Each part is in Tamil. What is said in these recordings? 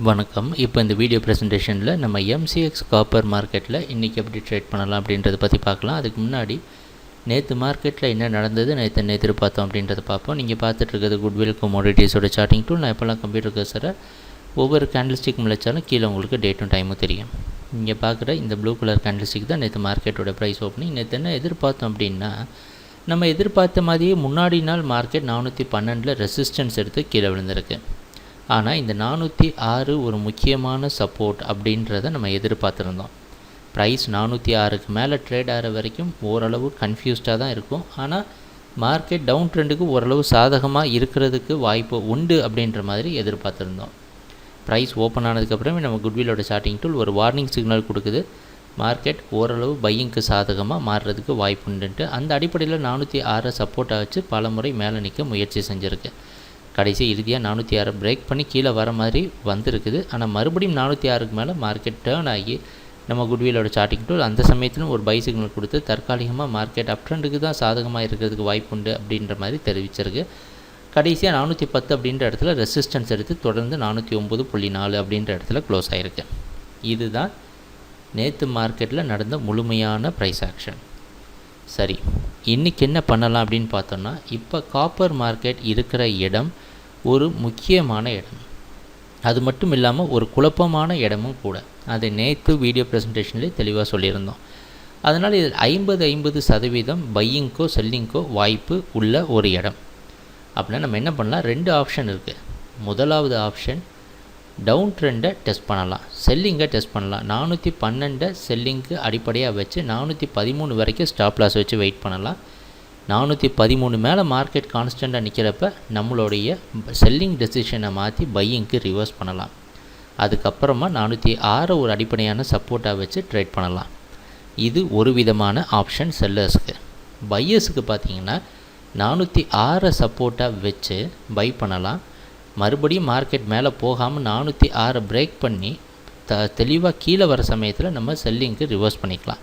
வணக்கம். இப்போ இந்த வீடியோ ப்ரெசன்டேஷனில் நம்ம எம்சிஎக்ஸ் காப்பர் மார்க்கெட்டில் இன்றைக்கி எப்படி ட்ரேட் பண்ணலாம் அப்படின்றத பற்றி பார்க்கலாம். அதுக்கு முன்னாடி நேற்று மார்க்கெட்டில் என்ன நடந்தது, நேற்று எதிர்பார்த்தோம் அப்படின்றத பார்ப்போம். நீங்கள் பார்த்துட்ருக்கிறது குட்வில் கமோடிட்டிஸோட சார்ட்டிங் டூல். நான் இப்போல்லாம் கம்ப்யூட்டர் கர்சரை ஒவ்வொரு கேண்டில்ஸ்டிக் முளைச்சாலும் கீழே உங்களுக்கு டேட்டும் டைமும் தெரியும். நீங்கள் பார்க்குற இந்த ப்ளூ கலர் கேண்டில்ஸ்டிக் தான் நேற்று மார்க்கெட்டோட ப்ரைஸ் ஓப்பனிங். நேற்று என்ன எதிர்பார்த்தோம் அப்படின்னா, நம்ம எதிர்பார்த்த மாதிரியே முன்னாடி நாள் மார்க்கெட் 412 ரெசிஸ்டன்ஸ் எடுத்து கீழே விழுந்திருக்கு. ஆனால் இந்த 406 ஒரு முக்கியமான சப்போர்ட் அப்படின்றத நம்ம எதிர்பார்த்துருந்தோம். ப்ரைஸ் 406க்கு மேலே ட்ரேட் ஆகிற வரைக்கும் ஓரளவு கன்ஃபியூஸ்டாக தான் இருக்கும். ஆனால் மார்க்கெட் டவுன் ட்ரெண்டுக்கு ஓரளவு சாதகமாக இருக்கிறதுக்கு வாய்ப்பு உண்டு அப்படின்ற மாதிரி எதிர்பார்த்துருந்தோம். ப்ரைஸ் ஓப்பன் ஆனதுக்கப்புறமே நம்ம குட்விலோட சார்ட்டிங் டூல் ஒரு வார்னிங் சிக்னல் கொடுக்குது. மார்க்கெட் ஓரளவு பையிங்க்கு சாதகமாக மாறுறதுக்கு வாய்ப்பு உண்டுன்ட்டு அந்த அடிப்படையில் 406 சப்போர்ட்டாக வச்சு பல முறை மேலே நிற்க முயற்சி செஞ்சுருக்கு. கடைசி இறுதியாக 406 பிரேக் பண்ணி கீழே வர மாதிரி வந்திருக்குது. ஆனால் மறுபடியும் 406க்கு மேலே மார்க்கெட் டேர்ன் ஆகி நம்ம குட்விலோட சார்ட்டிங் டூல் அந்த சமயத்திலும் ஒரு பை சிக்னல் கொடுத்து தற்காலிகமாக மார்க்கெட் அப் ட்ரெண்டுக்கு தான் சாதகமாக இருக்கிறதுக்கு வாய்ப்பு உண்டு அப்படின்ற மாதிரி தெரிவிச்சிருக்கு. கடைசியாக 410 அப்படின்ற இடத்துல ரெசிஸ்டன்ஸ் எடுத்து தொடர்ந்து 409.4 அப்படின்ற இடத்துல க்ளோஸ் ஆகிருக்கு. இதுதான் நேற்று மார்க்கெட்டில் நடந்த முழுமையான ப்ரைஸ் ஆக்ஷன். சரி, இன்றைக்கி என்ன பண்ணலாம் அப்படின்னு பார்த்தோன்னா, இப்போ காப்பர் மார்க்கெட் இருக்கிற இடம் ஒரு முக்கியமான இடம். அது மட்டும் இல்லாமல் ஒரு குழப்பமான இடமும் கூட. அதை நேற்று வீடியோ ப்ரெசன்டேஷன்லேயே தெளிவாக சொல்லியிருந்தோம். அதனால் இதில் 50% பையிங்க்கோ செல்லிங்க்கோ வாய்ப்பு உள்ள ஒரு இடம். அப்படின்னா நம்ம என்ன பண்ணலாம், 2 ஆப்ஷன் இருக்குது. முதலாவது ஆப்ஷன் டவுன் ட்ரெண்டை டெஸ்ட் பண்ணலாம், செல்லிங்கை டெஸ்ட் பண்ணலாம். 412 செல்லிங்க்கு அடிப்படையாக வச்சு 413 வரைக்கும் ஸ்டாப் லாஸ் வச்சு வெயிட் பண்ணலாம். 413 மேலே மார்க்கெட் கான்ஸ்டண்ட்டாக நிற்கிறப்ப நம்மளுடைய செல்லிங் டெசிஷனை மாற்றி பையிங்க்கு ரிவர்ஸ் பண்ணலாம். அதுக்கப்புறமா 406 ஒரு அடிப்படையான சப்போர்ட்டாக வச்சு ட்ரேட் பண்ணலாம். இது ஒரு விதமான ஆப்ஷன் செல்லர்ஸுக்கு. பையர்ஸுக்கு பார்த்திங்கன்னா 406 சப்போர்ட்டாக வச்சு பை பண்ணலாம். மறுபடியும் மார்க்கெட் மேலே போகாமல் 406 பிரேக் பண்ணி தெளிவாக கீழே வர சமயத்தில் நம்ம செல்லிங்க்கு ரிவர்ஸ் பண்ணிக்கலாம்.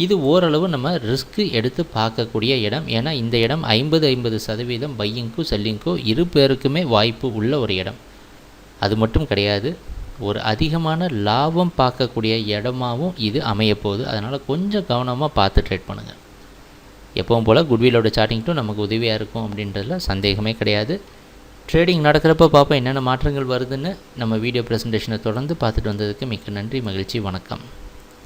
இது ஓரளவு நம்ம ரிஸ்க்கு எடுத்து பார்க்கக்கூடிய இடம். ஏன்னா இந்த இடம் 50% பையிங்க்கும் செல்லிங்க்கும் இரு பேருக்குமே வாய்ப்பு உள்ள ஒரு இடம். அது மட்டும் கிடையாது, ஒரு அதிகமான லாபம் பார்க்கக்கூடிய இடமாகவும் இது அமையப்போகுது. அதனால் கொஞ்சம் கவனமாக பார்த்து ட்ரேட் பண்ணுங்கள். எப்பவும் போல் குட்விலோட சார்ட்டிங் டூல் நமக்கு உதவியாக இருக்கும் அப்படின்றதுல சந்தேகமே கிடையாது. ட்ரேடிங் நடக்கிறப்ப பார்ப்போம் என்னென்ன மாற்றங்கள் வருதுன்னு. நம்ம வீடியோ ப்ரெசன்டேஷனை தொடர்ந்து பார்த்துட்டு வந்ததுக்கு மிக்க நன்றி, மகிழ்ச்சி, வணக்கம்.